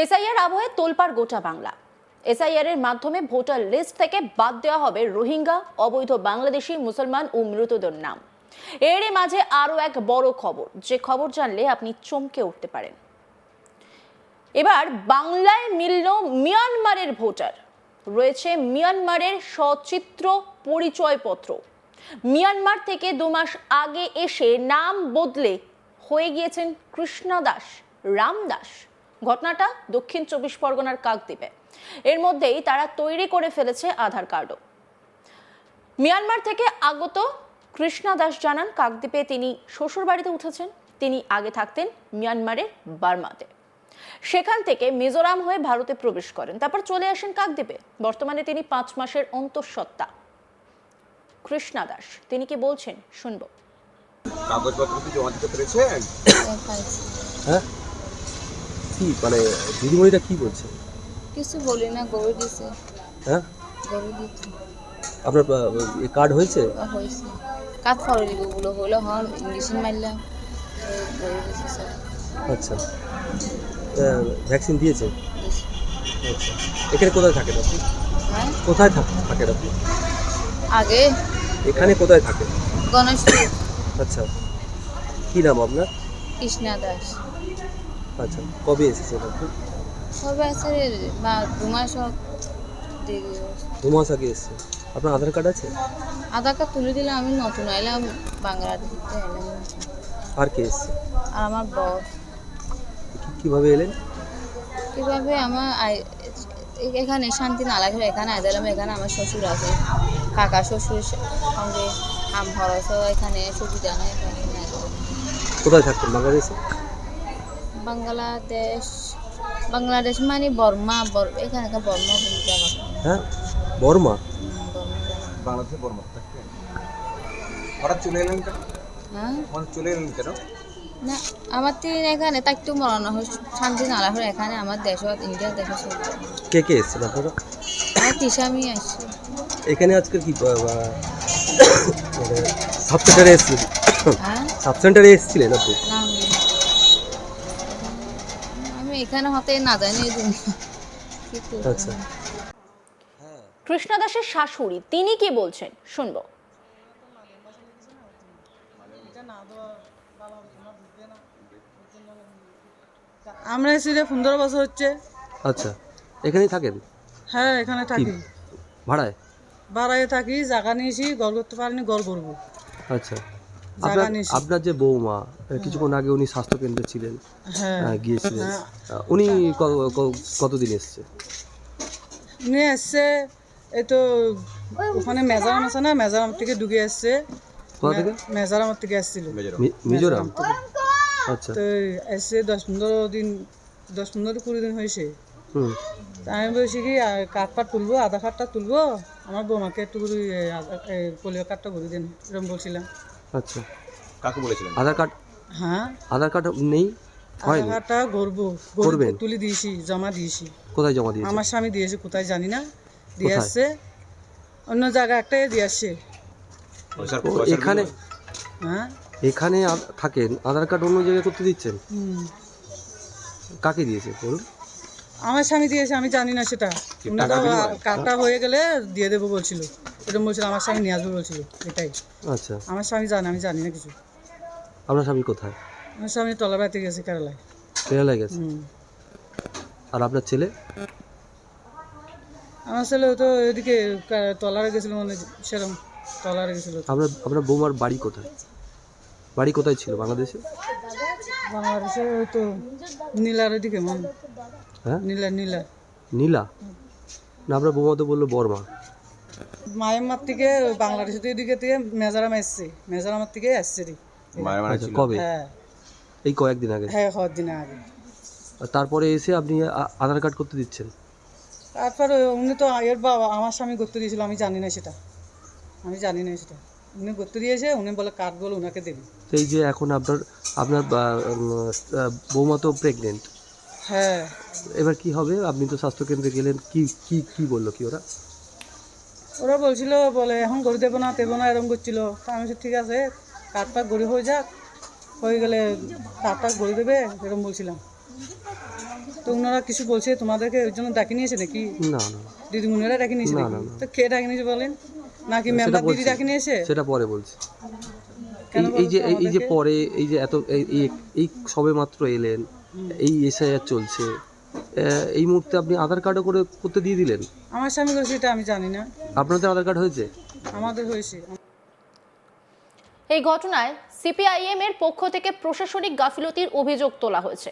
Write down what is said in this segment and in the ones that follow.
SIR আবহে তোলপাড় গোটা বাংলা। এসআইআর এর মাধ্যমে ভোটার লিস্ট থেকে বাদ দেওয়া হবে রোহিঙ্গা, অবৈধ বাংলাদেশি, মুসলমান ও মৃতদের নাম। এরই মাঝে আরো এক বড় খবর, যে খবর জানলে আপনি চমকে উঠতে পারেন। এবার বাংলায় মিলল মিয়ানমারের ভোটার। রয়েছে মিয়ানমারের সচিত্র পরিচয়পত্র। মিয়ানমার থেকে 2 মাস আগে এসে নাম বদলে হয়ে গিয়েছেন কৃষ্ণা দাস, রাম দাস। ঘটনাটা দক্ষিণ 24 পরগনার কাকদ্বীপে। এর মধ্যেই তারা তৈরি করে ফেলেছে আধার কার্ডও। মিয়ানমার থেকে আগত কৃষ্ণা দাস জানান, কাকদ্বীপে তিনি শ্বশুর বাড়িতে উঠেছেন। তিনি আগে থাকতেন মিয়ানমারের বার্মাতে। সেখান থেকে মিজোরাম হয়ে ভারতে প্রবেশ করেন, তারপর চলে আসেন কাকদ্বীপে। বর্তমানে তিনি 5 মাসের অন্তঃসত্ত্বা। কৃষ্ণা দাস তিনি কি বলছেন শুনবো। কাগজপত্র কি জমা দিতে পেরেছেন? হ্যাঁ, কি মানে দিদিমণিটা কি বলছে? কিছু বলি না, গরু দিছে। হ্যাঁ, গরু দিচ্ছে। আপনার এই কার্ড হয়েছে? হয়েছে। কাজ করে দিব গুলো হলো হন ইঞ্জেকশন মারলাম, গরু দিছে স্যার। আচ্ছা, ভ্যাকসিন দিয়েছে? দিছে। আচ্ছা, এখানে কোথায় থাকেন আপনি? হ্যাঁ, কোথায় থাকেন আপনি? আগে এখানে কোথায় থাকেন? গণেশপুর। আচ্ছা, কি নাম আপনার? কৃষ্ণা দাস। আচ্ছা, কবে এসেছেন আপনি? সবে আছে বা 2 মাস হোক। 2 মাস আগে এসেছেন। আপনার আধার কার্ড আছে? আধার কার্ড তুলে দিলাম, আমি নতুন আইলাম বাংলাদেশ থেকে আইলাম। আর কে এসছে? আর আমার বস। কিভাবে এলেন? কিভাবে আমার এখানে শান্তি না লাগে, এখানে আইলাম। এখানে আমার শ্বশুর আছে, কাকা শ্বশুর সঙ্গে আম খরচ এখানে সুবিধা নেই। কোথায় থাকতেন বাংলাদেশে? বাংলাদেশ মানে বর্মা, এখানে বর্মা কোনো জায়গা। হ্যাঁ, বর্মা। বাংলাদেশে বর্মা থাকতেন। হঠাৎ চলে এলেন কেন? হ্যাঁ, চলে এলেন কেন? না আমার তিন এখানে তাইতো মরানো হয় শান্তি না লাগে এখানে আমার দেশত ইন্ডিয়ার দেশে চলছে। কে কে এসছেন আপনারা? আমার তিসামি আসছে এখানে আজকে কি সাব সেন্টারে এসেছিলেন? হ্যাঁ, সাব সেন্টারে এসেছিলেন আপনি? না আমি এখানে হতে না জানি এই জন্য। আচ্ছা, কৃষ্ণা দাসের শাশুড়ি তিনি কি বলছেন শুনবো। আমরা এসে 15 বছর হচ্ছে। আচ্ছা, এখানেই থাকেন? হ্যাঁ, এখানে থাকি। ভাড়ায়? ভাড়ায় থাকি, জায়গা নিয়েছি, ঘর করতে পারিনি, ঘর করবো। আচ্ছা, জায়গা নিয়েছি। আপনার যে বৌমা কিছুক্ষণ আগে উনি স্বাস্থ্য কেন্দ্রে ছিলেন, হ্যাঁ, গিয়েছিলেন, উনি কতদিন এসছে? উনি এসছে এই তো ওখানে মেজারাম আছে না, মেজারাম থেকে ঢুকে এসছে। কোথা থেকে? মেজারাম থেকে এসছিল, মিজোরাম। আচ্ছা, তো এসছে 10-15-20 দিন হয়েছে। হুম, আমি বলছি কি কার্ড পাট তুলবো, আধার কার্ডটা তুলবো, আমার বৌমাকে একটু করে পোলিও কার্ডটা করে দিন, এরকম বলছিলাম। আচ্ছা, কাকে বলেছিলেন? আধার কার্ড? হ্যাঁ, আধার কার্ড নেই? আধার কার্ডটা করবেন? তুলে দিয়েছি, জমা দিয়েছি। কোথায় জমা দিয়েছেন? আমার স্বামী দিয়েছে, কোথায় জানি না, দিয়ে কোথায়? আসছে অন্য জায়গা একটাই দিয়ে আসছে। এখানে হ্যাঁ, এখানে থাকেন, আধার কার্ড অন্য জায়গায় করতে দিচ্ছেন? হুম, কাকে দিয়েছে বলুন? আমার স্বামী দিয়েছে, আমি জানি না সেটা। উনি তো কার্ডটা হয়ে গেলে দিয়ে দেবো বলছিল, এরকম বলছিল, আমার স্বামী নিয়ে আসবে বলছিল, এটাই। আচ্ছা, আমার স্বামী জানে, আমি জানি না কিছু। আপনার স্বামী কোথায়? আমার স্বামী তলাবাড়িতে গেছে, কেরালায়। কেরালায় গেছে। হুম, আর আপনার ছেলে? আমার ছেলে তো এদিকে তলারে গেছিল, মানে সেরকম তলারে গেছিল। আপনার বৌমার বাড়ি কোথায়? বাড়ি কোথায় ছিল বাংলাদেশে? বাংলাদেশে ওই তো নীলার ওইদিকে, হ্যাঁ, নীলা নীলা। না, আপনার বৌমা তো বললো বর্মা। মায়ানমার থেকে বাংলাদেশের এদিকে থেকে মেজারাম এসছে, মেজারামের থেকে আসছে রে। আচ্ছা, কবে? হ্যাঁ, এই কয়েকদিন আগে? হ্যাঁ, হওয়ার দিনে আগে। আর তারপরে এসে আপনি আধার কার্ড করতে দিচ্ছেন? তারপর উনি তো এর বাবা, আমার স্বামী করতে দিয়েছিল, আমি জানি না সেটা, উনি করতে দিয়েছে, উনি বলে কার্ড বলে ওনাকে দেবে। সেই যে এখন আপনার বৌমা তো প্রেগনেন্ট। হ্যাঁ, এবার কি হবে? আপনি তো স্বাস্থ্যকেন্দ্রে গেলেন, কি কি কি বললো কি ওরা বলছিল, বলে এখন গরু দেবো না এরকম করছিল। তা আমি বলছি, ঠিক আছে, কার্ডটা গড়ি হয়ে যাক, হয়ে গেলে কার্ডটা গড়ি দেবে, এরকম বলছিলাম। তো ওনারা কিছু বলছে তোমাদেরকে ওই জন্য ডাকে নিয়েছে নাকি? না না দিদিমণিরা ডাকে নিয়েছে না, নাকি? না, না। তো কে ডাকে নিয়েছে বলেন? নাকি মেম্বার দিদি ডাকে নিয়েছে? সেটা পরে বলছি। কেন এই যে বলতো এই যে আমাদেরকে? পরে এই যে এত এই সবে মাত্র এলেন, এই এসআইআর চলছে, এই মুহূর্তে আপনি আধার কার্ডও করতে দিয়ে দিলেন? আমার স্বামী বলছে এটা আমি জানি না, আপনাদের আধার কার্ড হয়েছে? আমাদের হয়েছে। এই ঘটনায় সিপিআইএম এর পক্ষ থেকে প্রশাসনিক গাফিলতির অভিযোগ তোলা হয়েছে।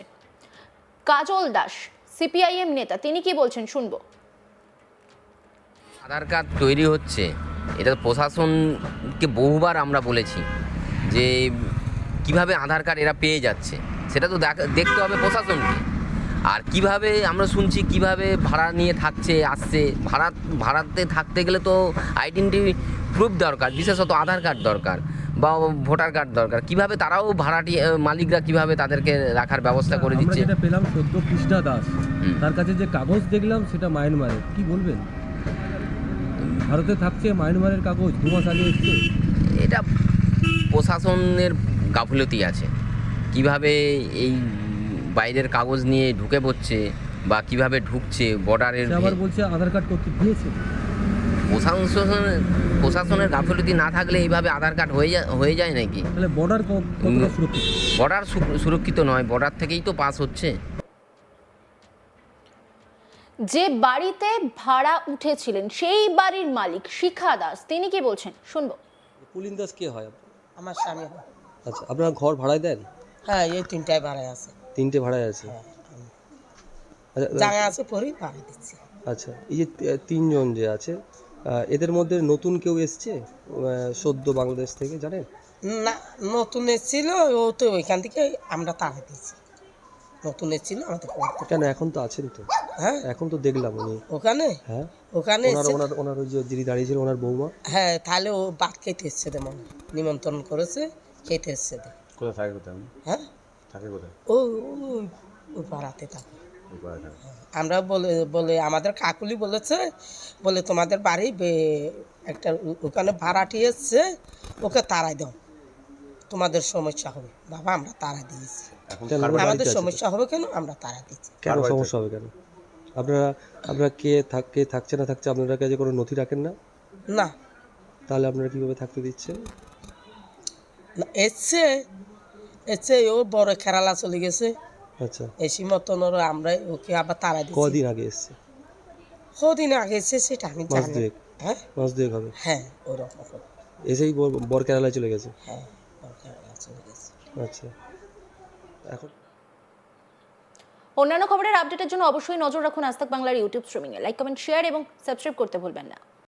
কাজল দাস সিপিআইএম নেতা, তিনি কি বলছেন শুনবো। আধার কার্ড তৈরি হচ্ছে, এটা প্রশাসনকে বহুবার আমরা বলেছি যে কিভাবে আধার কার্ড এরা পেয়ে যাচ্ছে, সেটা তো দেখতে হবে প্রশাসনকে। আর কিভাবে আমরা শুনছি কিভাবে ভাড়া নিয়ে থাকছে আসছে, ভাড়াতে থাকতে গেলে তো আইডেন্টি প্রুফ দরকার, বিশেষত আধার কার্ড দরকার বা ভোটার কার্ড দরকার। কিভাবে তারাও ভাড়াটি মালিকরা কিভাবে তাদেরকে রাখার ব্যবস্থা করে দিচ্ছে। আমরা যেটা পেলাম সদ্য কৃষ্ণা দাস, তার কাছে যে কাগজ দেখলাম সেটা মায়ানমারের। কি বলবেন? ভারতে থাকছে, মায়ানমারের কাগজ 2 মাস আগে এসছে। এটা প্রশাসনের গাফিলতি আছে, কিভাবে এই বাইরের কাগজ নিয়ে ঢুকে পড়ছে বা কিভাবে ঢুকছে বর্ডারের। সে আবার বলছে আধার কার্ড করতে দিয়েছে। প্রশাসনের গাফিলতি না থাকলে এইভাবে আধার কার্ড হয়ে যায় নাকি? তাহলে বর্ডার কতটা সুরক্ষিত? বর্ডার সুরক্ষিত নয়, বর্ডার থেকেই তো পাস হচ্ছে। যে বাড়িতে ভাড়া উঠেছিলেন সেই বাড়ির মালিক শিখা দাস, তিনি কি বলছেন শুনবো। পুলিন দাস কে হয়? আমার স্বামী হয়। আচ্ছা, আপনারা ঘর ভাড়ায় দেন? হ্যাঁ, এই 3টায় ভাড়ায় আছে। 3টে ভাড়ায় আছে? আচ্ছা, জায়গা আছে পরেই ভাড়া দিচ্ছি। আচ্ছা, এই যে 3 জন যে আছে, এদের মধ্যে নতুন কেউ এসছে সদ্য বাংলাদেশ থেকে, জানেন? না, নতুন এসেছিল, ও তো ওইখান থেকে আমরা তাড়া দিয়েছি। নতুন এসেছিল আমাদের পড়তে। কেন, এখন তো আছেন তো? হ্যাঁ, এখন তো দেখলাম উনি। ওখানে হ্যাঁ, ওখানে ওনার এসে- ওনার ওনার ওই যে যিনি দাঁড়িয়েছিল ওনার বৌমা। হ্যাঁ, তাহলে ও ভাত খেতে এসছে, তেমন নিমন্ত্রণ করেছে, খেতে এসছে। কোথায় থাকে কোথায়? হ্যাঁ, থাকে কোথায়? ও ওই পাড়াতে থাকে। আমরা বলে আমাদের কাকুলি বলেছে, বলে তোমাদের বাড়ি একটা ওখানে ভাড়াটি এসছে, ওকে তাড়াই দাও, তোমাদের সমস্যা হবে। বাবা, আমরা তাড়া দিয়েছি। কেন, আমাদের সমস্যা হবে কেন? আমরা তাড়া দিচ্ছি। কেন সমস্যা হবে কেন? আপনারা কে থাকছে না থাকছে, আপনারা কাছে কোনো নথি রাখেন না? না, তাহলে আপনারা কিভাবে থাকতে দিচ্ছেন? না, এসছে ও বড় কেরালা চলে গেছে। আচ্ছা, এসি মতন ওর আমরা ওকে আবার তাড়া দিচ্ছি। কদিন আগে এসছে? কদিন আগে এসছে সেটা আমি মাস জানি। দুয়েক? হ্যাঁ মাস দুয়েক হবে। হ্যাঁ, ওরকম করে। এসেই বর কেরালায় চলে গেছে? হ্যাঁ, ওর কেরালা চলে গেছে। আচ্ছা, এখন অন্যান্য খবরের আপডেটের জন্য অবশ্যই নজর রাখুন আজ তাক বাংলার ইউটিউব স্ট্রিমিংয়ে। লাইক, কমেন্ট, শেয়ার এবং সাবস্ক্রাইব করতে ভুলবেন না।